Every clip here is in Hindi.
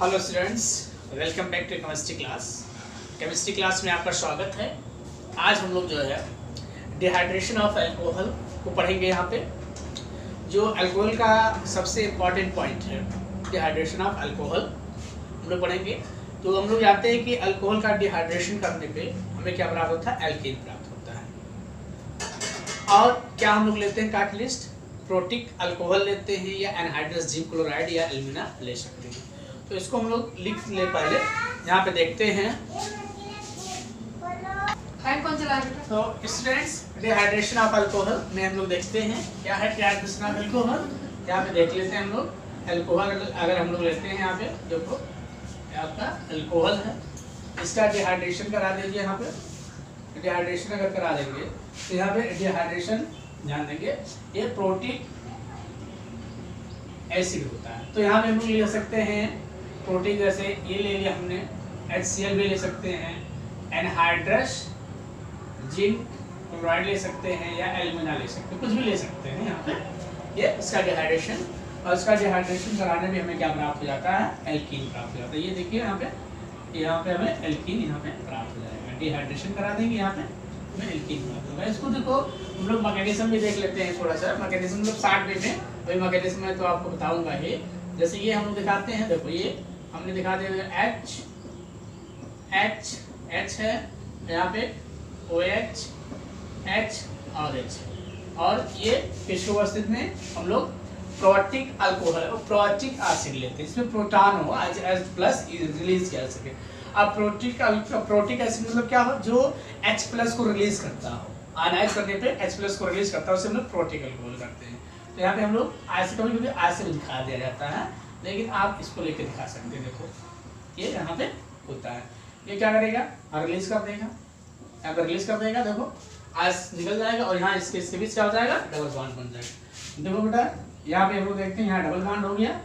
Hello students, welcome back to chemistry class. Chemistry class में आपका स्वागत है। आज हम लोग जो है डिहाइड्रेशन ऑफ अल्कोहल को पढ़ेंगे। यहाँ पे जो अल्कोहल का सबसे इम्पॉर्टेंट पॉइंट है डिहाइड्रेशन ऑफ अल्कोहल हम लोग पढ़ेंगे। तो हम लोग जानते हैं कि अल्कोहल का डिहाइड्रेशन करने पे हमें क्या प्राप्त होता है, एल्कीन प्राप्त होता है। और क्या हम लोग लेते हैं कैटलिस्ट, प्रोटिक अल्कोहल लेते हैं या एनहाइड्रस जिंक क्लोराइड या एल्यूमिना ले सकते हैं। तो इसको हम लोग लिख ले पहले, यहाँ पे देखते हैं। तो स्टूडेंट्स, डिहाइड्रेशन ऑफ अल्कोहल में हम लोग देखते हैं क्या है डिहाइड्रेशन ऑफ अल्कोहल। यहाँ पे देख लेते हैं हम लोग। अल्कोहल अगर हम लोग लेते हैं, यहाँ पे देखो आपका अल्कोहल है, इसका डिहाइड्रेशन करा दीजिए। यहाँ पे डिहाइड्रेशन अगर करा देंगे तो यहाँ पे डिहाइड्रेशन ध्यान देंगे, ये प्रोटिक एसिड होता है। तो यहाँ पे हम लोग ले सकते हैं प्रोटीन, जैसे ये ले लिया हमने, HCl भी ले सकते हैं, एनहाइड्रस जिंक क्लोराइड ले सकते हैं या एल्यूमिना ले सकते हैं, कुछ भी ले सकते हैं। यहाँ पे ये इसका डिहाइड्रेशन, और इसका डिहाइड्रेशन कराने में हमें क्या प्राप्त हो जाता है, एल्कीन प्राप्त हो जाता है। ये देखिए यहाँ पे हमें एल्कीन यहाँ पे प्राप्त हो जाएगा। डिहाइड्रेशन करा देंगे, यहाँ पे हमें एल्कीन प्राप्त होगा। इसको देखो हम लोग मैकेनिज्म भी देख लेते हैं थोड़ा सा। मैकेनिज्म लोग 60 में वही मैकेनिज्म में तो आपको बताऊंगा ही। जैसे ये हम लोग दिखाते हैं, देखो ये हमने दिखा दिया H है, यहाँ पे OH, H और H, और ये किसको उपस्थित में हम लोग प्रोटिक अल्कोहल और प्रोटिक एसिड लेते हैं। इसमें प्रोटॉन हो H प्लस रिलीज किया सके। अब प्रोटिक एसिड मतलब क्या हो, जो H प्लस को रिलीज करता हो, आयनाइज करने पे H प्लस को रिलीज करता है, उसे हम लोग प्रोटिक अल्कोहल करते हैं। तो यहाँ पे हम लोग ऐसे कभी ऐसे दिखा दिया जाता है, लेकिन आप इसको लेके दिखा सकते हैं। देखो ये यहाँ पे होता है, ये क्या करेगा, रिलीज कर देगा। यहाँ पे रिलीज कर देगा, देखो आइस निकल जाएगा और यहाँ इसके बीच क्या हो जाएगा, डबल बॉन्ड बन जाएगा। देखो बेटा, यहाँ पे हम लोग देखते हैं, यहाँ डबल बॉन्ड हो गया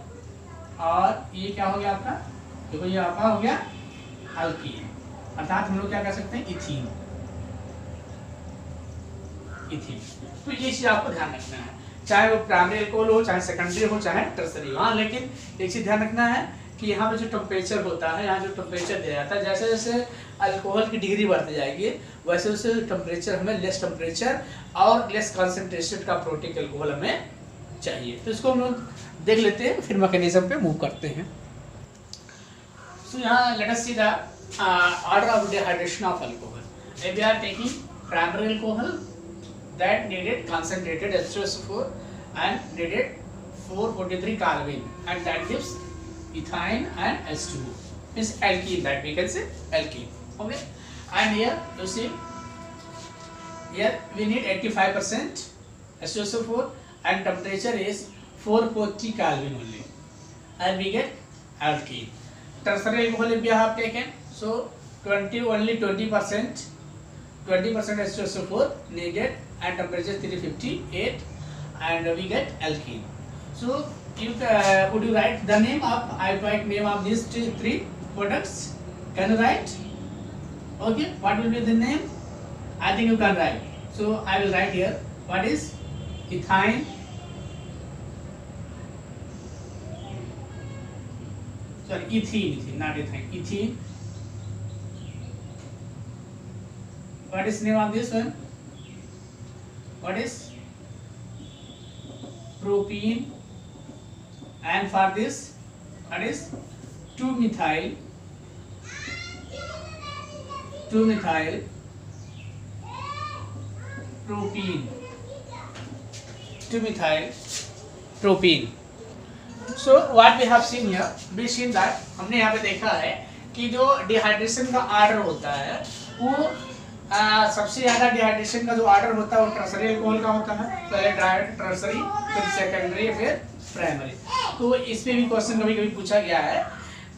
और ये क्या हो गया आपका, देखो ये आपका हो गया अल्कीन, अर्थात हम लोग क्या कर सकते हैं, इथीन। तो ये चीज आपको ध्यान रखना है, चाहे वो प्राइमरी अल्कोहल हो, चाहे सेकेंडरी हो, चाहे टर्सरी हो। हाँ, लेकिन एक चीज ध्यान रखना है कि यहाँ पे जो टेम्परेचर होता है, यहाँ जो टेम्परेचर दिया जाता है, जैसे जैसे अल्कोहल की डिग्री बढ़ती जाएगी वैसे वैसे टेम्परेचर हमें लेस टेम्परेचर और लेस कंसंट्रेशन का प्रोटिक अल्कोहल हमें चाहिए। तो इसको हम लोग देख लेते हैं, फिर मैकेनिज्म पे मूव करते हैं। सो यहाँ let us see the order of dehydration of alcohol. We are taking primary alcohol that needed concentrated H2SO4 and needed 443 carbon, and that gives ethane and H2O, is alkene, that we can say alkene. Okay, and here you see, here we need 85% H2SO4 and temperature is 440 Kelvin only, and we get alkene. Tertiary alcohol if we have taken, so 20% H2SO4 needed and temperature 358, and we get alkene. So you would you write the name of, I write name of these three products. Can you write? Okay, what will be the name? I think you can write. So I will write here, what is ethane, sorry, ethene, not ethane, ethene. What is name of this one? What is propene, and for this what is 2-methyl propene, 2-methyl propene. So what we have seen here, we seen that हमने यहाँ पे देखा है कि जो डिहाइड्रेशन का ऑर्डर होता है वो सबसे ज्यादा डिहाइड्रेशन का जो ऑर्डर होता है वो टर्सरी अल्कोहल का होता है। पहले टर्सरी, फिर सेकेंडरी, फिर प्राइमरी। तो इसमें भी क्वेश्चन कभी कभी पूछा गया है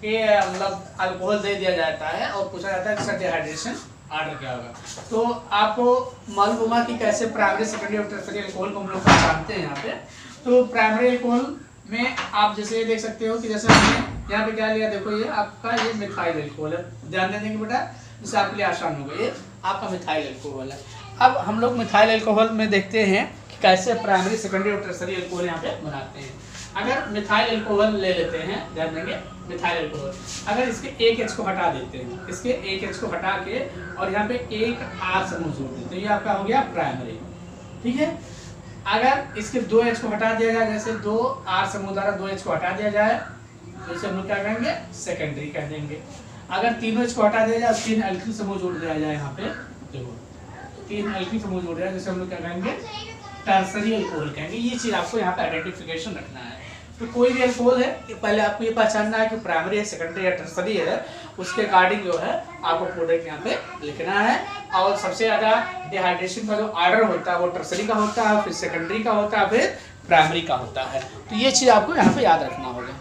कि मतलब अल्कोहल दे दिया जाता है और पूछा जाता है इसका डिहाइड्रेशन ऑर्डर क्या होगा। तो आपको मालूम होगा कि कैसे प्राइमरी, सेकेंडरी और टर्सरी अल्कोहल को हम लोग पहचानते हैं। यहाँ पे तो प्राइमरी अल्कोहल में आप जैसे ये देख सकते हो कि जैसे हमने यहाँ पे क्या लिया, देखो ये आपका ये मिथाइल अल्कोहल है, ध्यान देंगे बेटा, जिससे आपके लिए आसान होगा। ये आपका मिथाइल अल्कोहल है। अब हम लोग मिथाइल अल्कोहल में देखते हैं कि कैसे प्राइमरी, सेकेंडरी और टर्सरी अल्कोहल यहाँ पे बनाते हैं। अगर मिथाइल अल्कोहल ले लेते हैं, ध्यान देंगे मिथाइल अल्कोहल, अगर इसके एक H को हटा देते हैं, इसके एक H को हटा के और यहाँ पे एक R समूह जोड़ देते हैं, ये आपका हो गया प्राइमरी, ठीक है। अगर इसके 2 H को हटा दिया जाए, जैसे 2 R समूह द्वारा 2 H को हटा दिया जाए तो इसे हम लोग क्या कहेंगे, सेकेंडरी कह देंगे। अगर तीनों H को हटा दिया जाए, 3 एल्किल समूह जोड़ दिया जाए, यहाँ पे देखो 3 एल्किल समूह जोड़ दिया जाए, जैसे हम लोग क्या कहेंगे, टर्सरी अल्कोहल कहेंगे। ये चीज आपको यहाँ पे आइडेंटिफिकेशन रखना है। तो कोई भी अल्कोहल है, पहले आपको ये पहचानना है कि प्राइमरी है, सेकेंडरी है, टर्सरी है, उसके अकॉर्डिंग जो है आपको प्रोडक्ट यहाँ पे लिखना है। और सबसे ज्यादा डिहाइड्रेशन का जो ऑर्डर होता है वो टर्सरी का होता है, फिर सेकेंडरी का होता है, फिर प्राइमरी का होता है। तो ये चीज आपको यहाँ पे याद रखना होगा।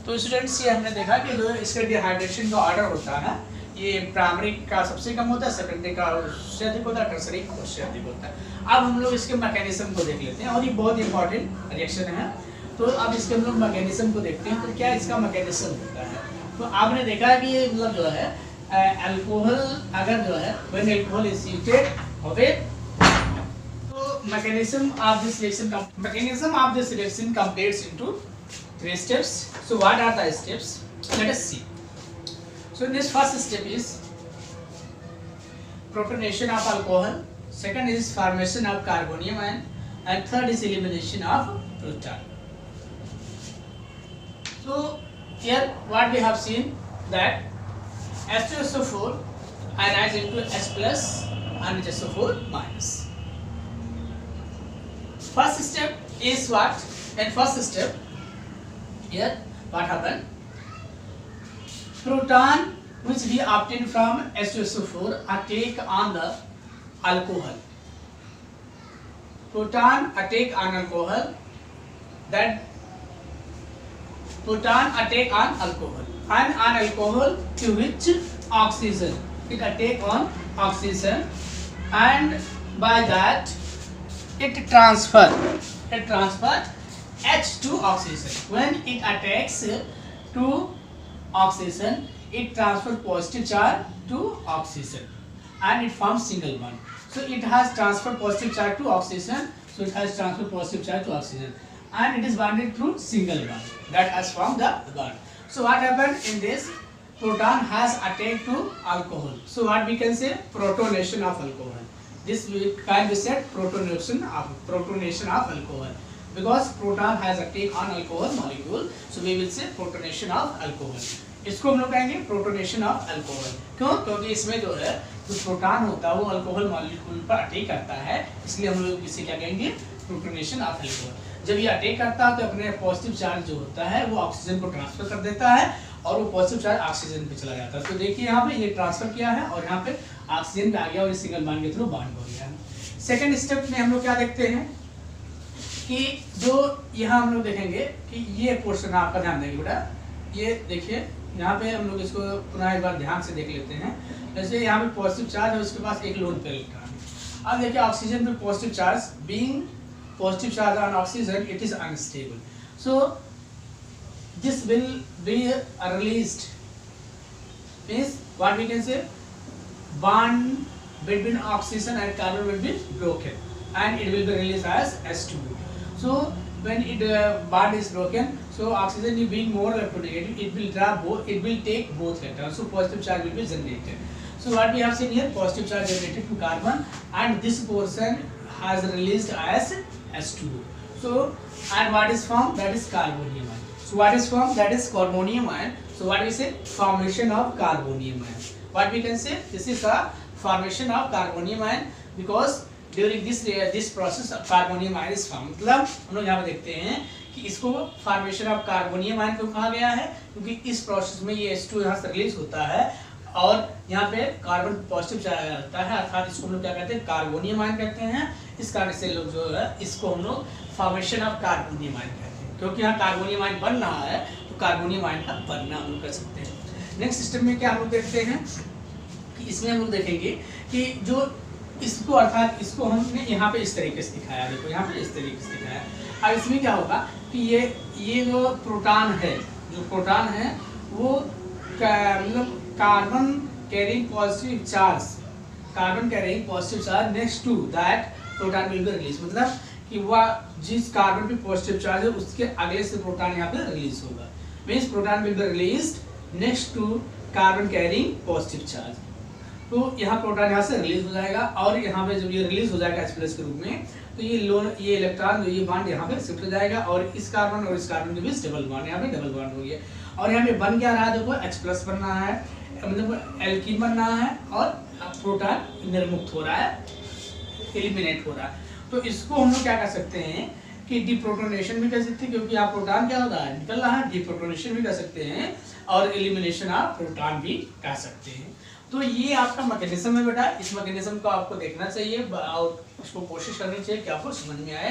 तो स्टूडेंट्स, ये हमने देखा कि जो इसके डिहाइड्रेशन का ऑर्डर होता है, ये प्राइमरी का सबसे कम होता है, सेकेंडरी का उससे अधिक होता है, टर्सरी का उससे अधिक होता है। अब हम लोग इसके मैकेनिज्म को देख लेते हैं, और ये बहुत इंपॉर्टेंट रिएक्शन है। तो अब इसके हम लोग मैकेनिज्म को देखते हैं, तो क्या इसका मैकेनिज्म होता है। तो आपने देखा कि ये मतलब जो है अल्कोहल, अगर जो है when alcohol is heated, okay, तो mechanism of this reaction completes into 3 steps. So what are the steps? Let us see. So this first step is protonation of alcohol, second is formation of carbonium ion, and third is elimination of proton. So here what we have seen that H2SO4 ionized into H plus and HSO4 minus. First step is what? And first step, here what happened? Proton which we obtain from H2SO4 are take on the alcohol. Proton attack on alcohol. That proton attack on alcohol, and on alcohol to which oxygen it attack on oxygen, and by that it transfer H to oxygen. When it attacks to oxygen, it transfer positive charge to oxygen and it forms single bond. So it has transferred positive charge to oxygen, so it has transferred positive charge to oxygen, and it is bonded through single bond that has formed the bond. So what happened in this? Proton has attacked to alcohol. So what we can say? Protonation of alcohol. This can be said protonation of alcohol. Because proton has attack on alcohol molecule, so we will say protonation of alcohol. इसको हम लोग कहेंगे प्रोटोनेशन ऑफ अल्कोहल। क्यों? क्योंकि इसमें जो है जो प्रोटॉन होता है वो अल्कोहल मॉलिक्यूल पर अटैक करता है, इसलिए हम लोग इसे क्या कहेंगे? Protonation of alcohol. जब ये अटैक करता है तो अपने पॉजिटिव चार्ज जो होता है वो ऑक्सीजन को ट्रांसफर कर देता है और वो पॉजिटिव चार्ज ऑक्सीजन पे चला जाता है। तो देखिए यहाँ पे ये ट्रांसफर किया है और यहाँ पे ऑक्सीजन पे आ गया और सिंगल बॉन्ड के थ्रू बॉन्ड हो गया है। सेकेंड स्टेप में हम लोग क्या देखते हैं कि जो यहाँ हम लोग देखेंगे कि ये पोर्शन आपका ध्यान देंगे बेटा, ये देखिए यहाँ पे हम लोग इसको पुनः एक बार ध्यान से देख लेते हैं। जैसे यहाँ पे पॉजिटिव चार्ज है, उसके पास एक लोन पेयर इलेक्ट्रॉन। अब देखिए ऑक्सीजन पे positive charge, being positive charge on oxygen it is unstable, so this will be released, means what we can say bond between oxygen and carbon will be broken and it will be released as H2. So when it bond is broken, so oxygen is being more electronegative, it will drop both, it will take both electrons, so positive charge will be generated. So what we have seen here, positive charge generated to carbon and this portion has released as H2. So and what is formed? That is carbonium ion. So what is formed? That is carbonium ion. So what we say? Formation of carbonium ion. What we can say? This is a formation of carbonium ion because during this process carbonium ion is formed. मतलब हम लोग यहाँ पे देखते हैं कि इसको formation of carbonium ion क्यों कहा गया है? क्योंकि इस प्रोसेस में ये H2 यहाँ से रिलीज होता है और यहाँ पे कार्बन पॉजिटिव चार्ज आता है, अर्थात इसको हम लोग क्या कहते हैं? कार्बोनियम आयन कहते हैं। इस कारण से लोग जो है इसको हम लोग फॉर्मेशन ऑफ कार्बोनियम आयन कहते हैं, क्योंकि यहाँ कार्बोनियम आयन बन रहा है तो कार्बोनियम आयन का बनना हम लोग कर सकते हैं। नेक्स्ट सिस्टम में क्या हम लोग देखते हैं कि इसमें हम लोग देखेंगे कि जो इसको अर्थात इसको हमने यहाँ पे इस तरीके से दिखाया, देखो यहाँ पे इस तरीके से दिखाया। अब इसमें क्या होगा कि ये जो प्रोटॉन है, जो प्रोटॉन है वो मतलब carbon carrying positive charge next to that proton will be release, मतलब कि वह जिस कार्बन पे पॉजिटिव चार्ज है उसके अगले से प्रोटॉन यहाँ पे रिलीज होगा, means proton will be released next to carbon carrying positive charge. तो यहाँ प्रोटॉन यहाँ से रिलीज हो जाएगा और यहाँ पे जब ये रिलीज हो जाएगा H+ के रूप में, तो ये इलेक्ट्रॉन ये बॉन्ड यहाँ पे शिफ्ट हो जाएगा और इस कार्बन और इस कार्बन के बीच डबल बॉन्ड, यहाँ पे डबल बॉन्ड हो गया और यहाँ पे बन क्या रहा है, देखो H+ बन रहा है, मतलब एल्कीन बन रहा है और प्रोटॉन निर्मुक्त हो रहा है, एलिमिनेट हो रहा है। तो इसको हम लोग क्या कर सकते हैं कि डिप्रोटोनेशन भी कर सकते हैं, क्योंकि आप प्रोटॉन क्या होता है निकल रहा है, डिप्रोटोनेशन भी कर सकते हैं और एलिमिनेशन आप प्रोटॉन भी कर सकते हैं। तो ये आपका मैकेनिज्म है बेटा, इस मैकेनिज्म को आपको देखना चाहिए और उसको कोशिश करनी चाहिए कि आपको समझ में आए।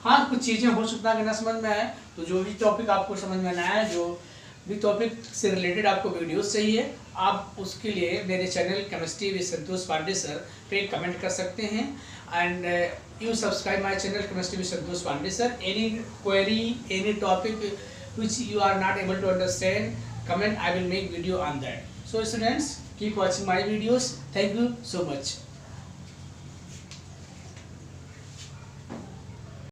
हाँ, कुछ चीज़ें हो सकता है कि ना समझ में आए, तो जो भी टॉपिक आपको समझ में ना आए, जो भी टॉपिक से रिलेटेड आपको वीडियोस चाहिए, आप उसके लिए मेरे channel chemistry with Santosh Pandey sir पे कमेंट कर सकते हैं and you subscribe my channel chemistry with Santosh Pandey sir. Any query, any topic which you are not able to understand, comment, I will make video on that. So students, keep watching my videos. Thank you so much.